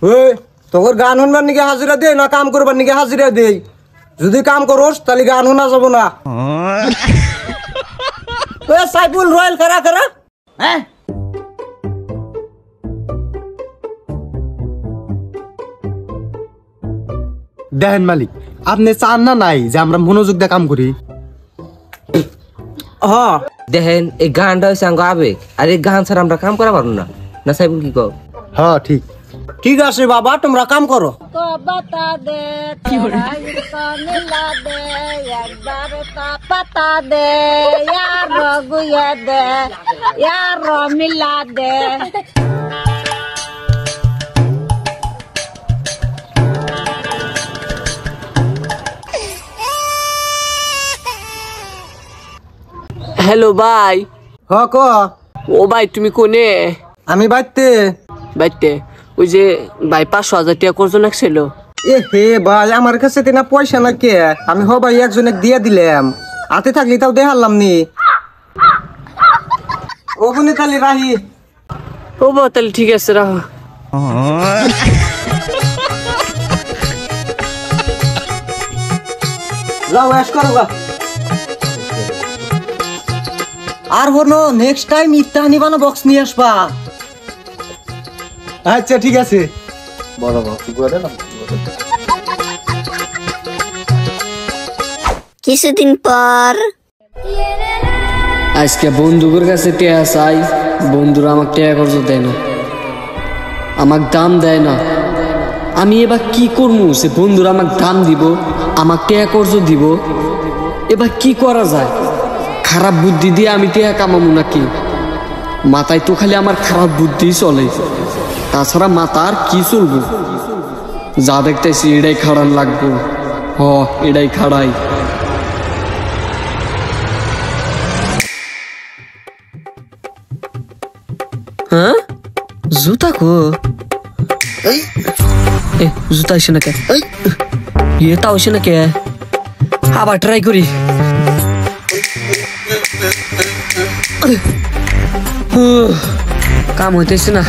ওই তোর গান শুনবার নিকে হাজিরা দে না কাম করবার নিকে হাজিরা দে? যদি কাম করোস তাহলে গান শোনা যাব না। ওই সাইফুল রয়েল খারা খারা। হ্যাঁ দেখেন মালিক, আপনি চান না নাই যে আমরা মনোযোগ দিয়ে কাম করি? হ্যাঁ দেখেন এই গানটা হচ্ছে আঙ্গ আবেগ, আর এই গান ছাড়া আমরা কাম করা পারবো না। না সাইবুল কি কও? হ্যাঁ ঠিক। ঠিক আছে বাবা, তোমরা কাম করো। को बता दे तेरा इसका मिला दे एक बार का पता दे यार गुया दे यार मिला दे। হ্যালো ভাই। হ ক। ও ভাই তুমি কোনে? আমি বাইতে। বাইতে ওই যে ভাই 500,000 টাকা করছো না ছিল। এ হে ভাই, আমার কাছে তেনা পয়সা না কে, আমি হ ভাই একজনে দিয়ে দিলাম, হাতে থাকলি তাও দেখালাম নি। ও বনি তালি রাহি। ও বা তাহলে ঠিক আছে রাখো। যাও এস করো গা। আর হলো নেক্সট টাইম ইত্তাহানি বানা বক্স নিয়ে আসবা। আচ্ছা ঠিক আছে। কিছুদিন পর আজকে বন্ধুদের কাছে টেয়া চাই, বন্ধুরা আমাকে টেয়া করতে দেয় না, আমাকে দাম দেয় না। আমি এবার কি করবো? সে বন্ধুরা আমাকে দাম দিব, আমাকে টেয়া করতে দিব, এবার কি করা যায়? খারাপ বুদ্ধি দিয়ে আমি টেয়া কামাবো নাকি? মাথায় তো খালি আমার খারাপ বুদ্ধি চলে, তাছাড়া মাথা আর কি চলবো? যা দেখতেছি এটাই খাড়ান লাগবো। হ এটাই খাড়াই। হ্যাঁ জুতা কো? এ জুতা আসে না কে? এটা আসে না কে? আবার ট্রাই করি। কাম হইতেছে না,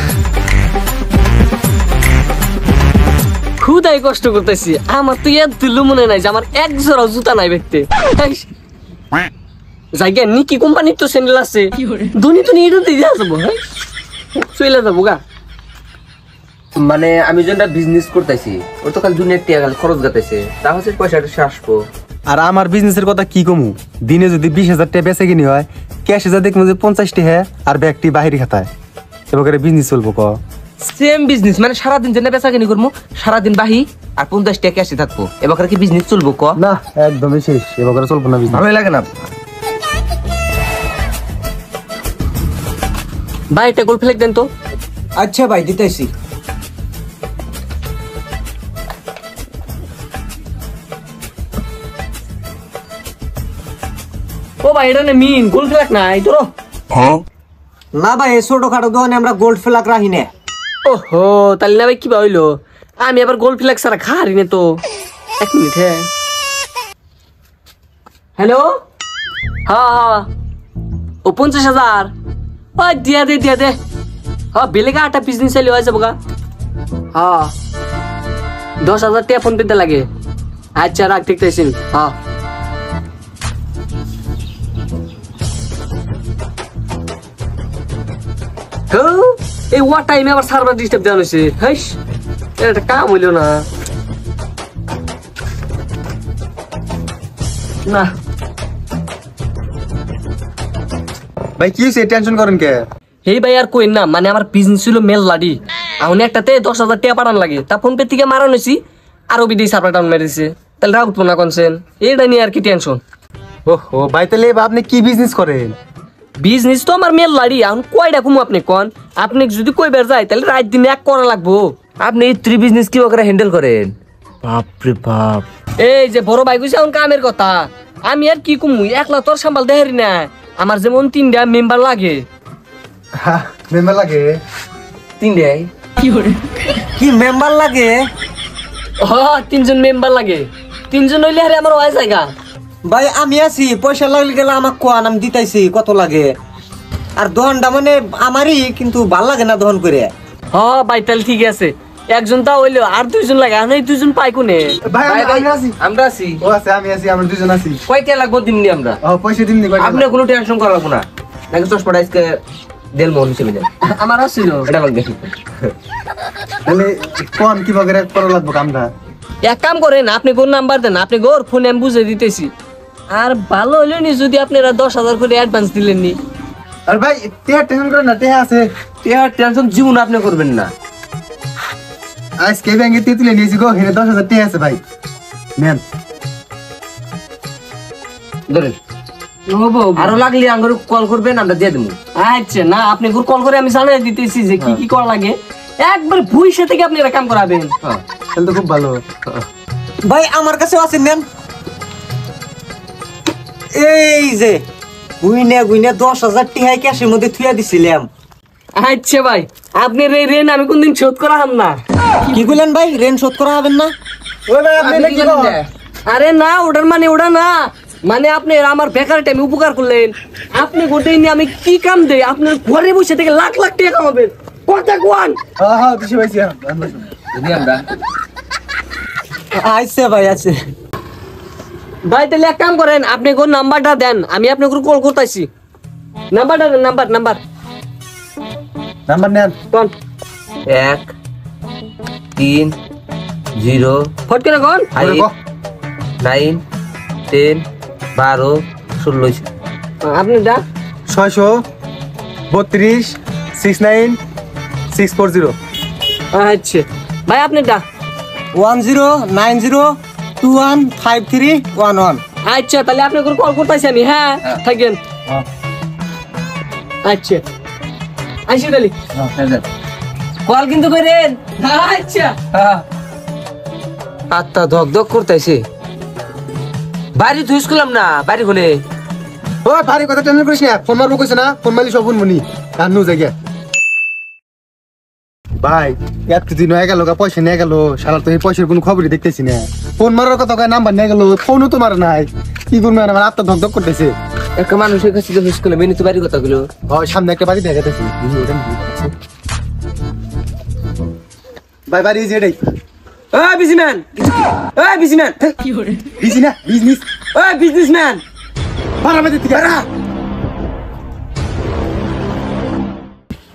খুদাই কষ্ট করতেছি। আমার তো এত দিলু মনে নাই যে আমার এক জোড়া জুতা নাই ব্যক্তি। জায়গা নি কি কোম্পানির তো স্যান্ডেল আছে, ধনী ধনী এটা দিয়ে যাবো। হ্যাঁ চলে যাবো গা। মানে আমি যেটা বিজনেস করতেছি ওর তো খালি দুনিয়ার টিয়া খালি খরচ গাতেছে, তা হচ্ছে পয়সাটা সে আসবো। আর আমার বিজনেসের কথা কি কমু? দিনে যদি 20,000 টাকা বেচে কিনি হয়, ক্যাশে যা দেখবো যে 50 টাকা আর ব্যাগটি বাহিরে খাতায়, এবার বিজনেস চলবো ক? সেম বিজনেস মানে সারাদিন যেটা বেচা কিনি করবো, সারাদিন বাহি আর 50 টাকা ক্যাশে থাকবো, এবার কি বিজনেস চলবো ক? না একদমই শেষ, এবার চলবো না বিজনেস। ভালোই লাগে না ভাই এটা গোল ফ্লেক দেন তো। আচ্ছা ভাই দিতেছি। ও ভাই এটা না মিন গোল ফ্লেক নাই তোর। না ভাই, এই ছোটখাটো দোকানে আমরা গোল্ড ফ্ল্যাগ রাখি না। ওহো তাহলে না ভাই কি হইলো? আমি আবার গোল ফ্লেক ছাড়া খারি না তো। এক মিনিট। হ্যাঁ হ্যালো। হ্যাঁ হ্যাঁ ও 50,000 দিয়া দে দিয়া দে। হ্যাঁ বেলেগা একটা বিজনেস চাইলে হয়ে যাবো গা। হ্যাঁ 10,000 টাকা ফোন পেতে লাগে। আচ্ছা রাখ দেখতেছি। হ্যাঁ এই ওয়ার টাইমে আবার সার্ভার ডিস্টার্ব দেওয়া হয়েছে। হাইস এটা কাম হইলো না। না ভাই কি হয়েছে, টেনশন করেন কে? এই ভাই আর কইন না, মানে আমার বিজনেস ছিল মেল লাডি, এখন একটাতে 10,000 টাকা পাঠান লাগে, তা ফোন পে থেকে মারানো হয়েছি, আরো বিদেশি সার্ভার ডাউন মেরেছে, তাহলে রাখবো না কনসেন, এটা নিয়ে আর কি টেনশন। ওহো ভাই তাহলে আপনি কি বিজনেস করেন? বিজনেস তো আমার মেল লাড়ি, এখন কয়টা কমু আপনি কন? আপনি যদি কইবার যায় তাহলে রাত দিন এক করা লাগবো। আপনি এই 3 বিজনেস কি করে হ্যান্ডেল করেন? বাপরে বাপ। এই যে বড় ভাই কইছে এখন কামের কথা, আমি আর কি কমু, একলা তোর সাম্বাল দেহারি না, আমার যেমন 3টা মেম্বার লাগে। মেম্বার লাগে 3টাই? কি মেম্বার লাগে? হ 3জন মেম্বার লাগে, 3জন হইলে আরে আমার ওই জায়গা। ভাই আমি আছি, পয়সা লাগলে গেলে আমাকে কোয়ান, আমি দিতাইছি কত লাগে। আর দহনটা মানে আমারই, কিন্তু ভাল লাগে না দহন করে। হ ভাই তাহলে ঠিক আছে, একজন তা হইলো আর দুইজন লাগে আর এই দুইজন পাই কোনে ভাই আমরা আছি আমরা আছি ও আছে আমি আছি আমরা দুজন আছি কয় টাকা লাগবো দিন নি আমরা ও পয়সা দিন নি আপনি কোনো টেনশন করা লাগবো না নাকি চশমাটা আজকে দেল মন হিসেবে যান আমার আসছিল এটা আমার দেখি তাহলে কোন কি বগেরে করা লাগবে কামটা এক কাম করেন আপনি কোন নাম্বার দেন আপনি গোর ফোন আমি বুঝে দিতেছি আর ভালো হইলো নি যদি আপনারা 10,000 করে অ্যাডভান্স দিলেন নি আর ভাই টেনশন করে না আছে টেনশন জীবন আপনি করবেন না আজকে ব্যাংকে তুলে নিয়েছি গো হেরে 10,000 টাকা আছে ভাই নেন ধরেন হবো আরো লাগলে আঙ্গুর কল করবেন আমরা দিয়ে দেবো আচ্ছা না আপনি গোর কল করে আমি জানাই দিতেছি যে কি কি করা লাগে একবার ভুইসে থেকে আপনি এটা কাম করাবেন হ্যাঁ তাহলে তো খুব ভালো ভাই আমার কাছে আছে নেন এই যে গুইনে 10,000 টাকা ক্যাশের মধ্যে থুয়া দিছিলাম আচ্ছা ভাই আপনার এই ঋণ আমি কোনদিন শোধ করা হাম না কি কইলেন ভাই রেন শোধ করা হবেন না ওই ভাই আপনি আপনি কি জানেন না? আরে না ওটার মানে ওটা না মানে আপনি আমার বেকার টাইমে উপকার করলেন আপনি গোটাই নিয়ে আমি কি কাম দেই আপনার ঘরে বসে থেকে লাখ লাখ টাকা কামাবেন কথা কোয়ান হ্যাঁ হ্যাঁ দিছি ভাই যদি আমরা আইছে ভাই আছে ভাই তাহলে এক কাম করেন আপনি কোন নাম্বারটা দেন আমি আপনাকে কল করতেছি নাম্বারটা দেন নাম্বার নাম্বার নেন কোন 1 3 0 ফট করে কোন 8 9 10 12 16 আপনি দা 632 69 640 আচ্ছা ভাই আপনি দা 1090215311 আচ্ছা তাহলে আপনি কল করতেছি আমি হ্যাঁ থাকেন আচ্ছা আইসি তাহলে কল কিন্তু করেন আচ্ছা আত্মা ধক ধক করতেছে বাড়ি ধুইস করলাম না বাড়ি হলে ও ভারী কথা টেনশন করিস না ফোন মারবো কইছ না ফোন মারলি সব ফোন মনি কান্নু জায়গা ভাই এতদিন হয়ে গেল পয়সা নিয়ে গেল শালা তো এই পয়সার কোনো খবরই দেখতেছি না ফোন মারার কথা কয় নাম্বার নিয়ে গেল ফোনও তো মারা নাই কি করবো আমার আত্মা ধক ধক করতেছে একটা মানুষের কাছে ধুইস করলাম এমনি তো বাড়ির কথা গুলো হয় সামনে একটা বাড়ি দেখাতেছি ভাই বাড়ি যে এটাই ওই বিজনেসম্যান ওই বিজনেসম্যান বিজি না বিজনেস ওই বিজনেসম্যান বাড়া বাড়ি থেকে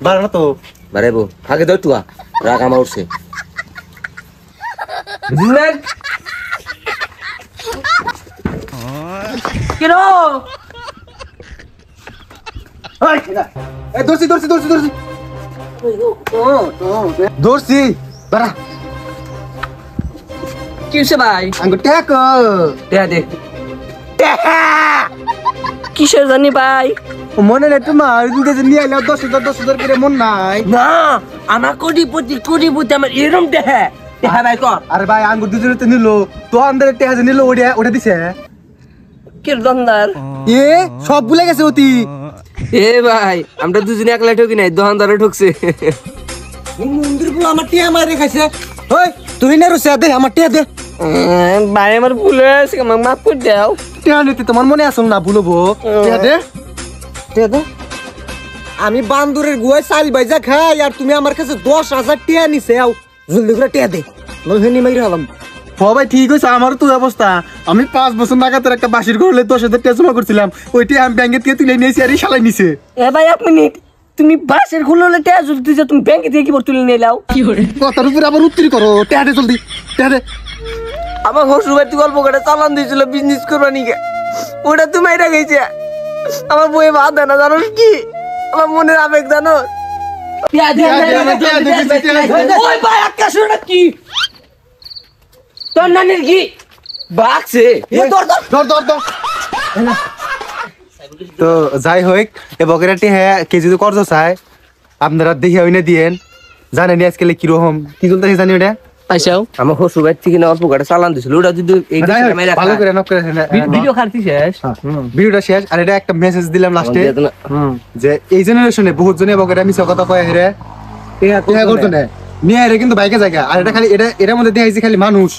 বাড়া না তো বাড়াইবো আগে ধর তুয়া রাগ আমার উঠছে বুঝলেন কেন ধরছি ধরছি বাড়া কি হচ্ছে ভাই আঙ্গুর টেক দেয়া দে কিসের জানি ভাই মনে নেই তোমার নিয়ে এলাম 10,000 করে মন নাই না আমার কোটিপতি আমার এরম দেহা দেহা ভাই কর আরে ভাই আঙ্গুর দুজনে নিল তো আন্দারে টেহা যে নিল ওটা দিছে কি দোকানদার এ সব ভুলে গেছে অতি এ ভাই আমরা দুজনে একলা ঠকি নাই দোকানদারে ঠকছে মন্দির গুলো আমার টিয়া মারে খাইছে ওই তুই না রুসে দে আমার টিয়া দে ভাই আমার ভুল হয়েছে আমাকে মাফ করে দাও টেহা নিতে তোমার মনে আসল না ভুলবো টেহা দে টিয়া দে আমি বান্দুরের গুয়ায় চাল বাইজা খাই আর তুমি আমার কাছে 10,000 টিয়া নিছে আও জলদি করে টিয়া দে লইনি মাইরা হলাম হ ভাই ঠিক হয়েছে আমারও তো অবস্থা আমি 5 বছর নাগাদ একটা বাসির করলে 10,000 টাকা জমা করছিলাম ওইটি আমি ব্যাংকে থেকে তুলে নিয়েছি আর শালাই নিছে এ ভাই এক মিনিট তুমি বাসের খুললে টেয়া জলদি যে তুমি ব্যাংকে থেকে কি করে তুলে নিয়ে লাও কথার উপরে আবার উত্তরি করো টেহা দে জলদি টেহা দে আমার শ্বশুর বাড়িতে গল্প করে চালান দিয়েছিল বিজনেস করবা নিকে ওটা তুমি এটা গেছে আমার বই ভাত দেয় না জানো কি আমার মনের আবেগ জানো ওই ভাই একটা শুনে কি তোর নানির কি বাঘছে তো যাই হোক এ বকেরাটি হ্যাঁ কে যদি কর্জ চায় আপনারা দেখে ওই না দিয়েন জানেন আজকাল কিরকম কি চলতেছে জানি ওটা আইসাও আমার শ্বশুর বাড়ি থেকে না অল্প করে চালান দিয়েছিল ওটা যদি এই যাই হোক, মেয়েরা ভালো করে নক করে ভিডিও খাচ্ছি শেষ ভিডিওটা শেষ আর এটা একটা মেসেজ দিলাম লাস্টে যে এই জেনারেশনে বহুত জনে বকেরা মিছা কথা কয় হেরে টেহা করতো না নিয়ে হেরে কিন্তু বাইকে জায়গা আর এটা খালি এটার মধ্যে দেখাইছে খালি মানুষ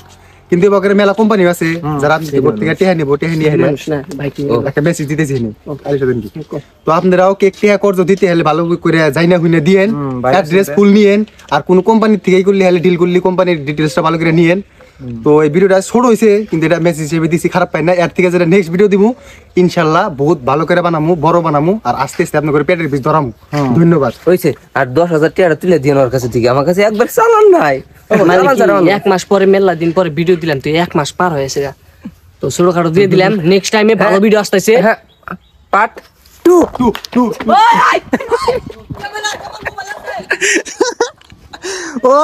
কিন্তু এবার মেলা কোম্পানি আছে যারা আপনাদের উপর থেকে টেহা নিবো, টেহা নিয়ে হেরে না ভাই কি একটা মেসেজ দিতেছি নি তো আপনারাও কেক টেহা কর্জ দিতে হলে ভালো করে যাই না হুইনা দিয়েন, অ্যাড্রেস ফুল নিয়েন, আর কোন কোম্পানির থেকেই করলে হলে ডিল করলে কোম্পানির ডিটেলসটা ভালো করে নিয়েন। তো এই ভিডিওটা ছোট হয়েছে কিন্তু এটা মেসেজ হিসেবে দিছি, খারাপ পাই না। এর থেকে যেটা নেক্সট ভিডিও দিব ইনশাল্লাহ বহুত ভালো করে বানামু, বড় বানামু, আর আস্তে আস্তে আপনার করে পেটের পিস ধরামু। ধন্যবাদ। হইছে আর 10,000 টাকা তুলে দিন ওর কাছে থেকে, আমার কাছে একবার চালান নাই। মানে কি, 1 মাস পরে মেলা দিন পরে ভিডিও দিলাম, তো 1 মাস পার হয়েছে গা। তো ছোটখাটো দিয়ে দিলাম, নেক্সট টাইমে ভালো ভিডিও আসতেছে। হ্যাঁ পার্ট 2 ও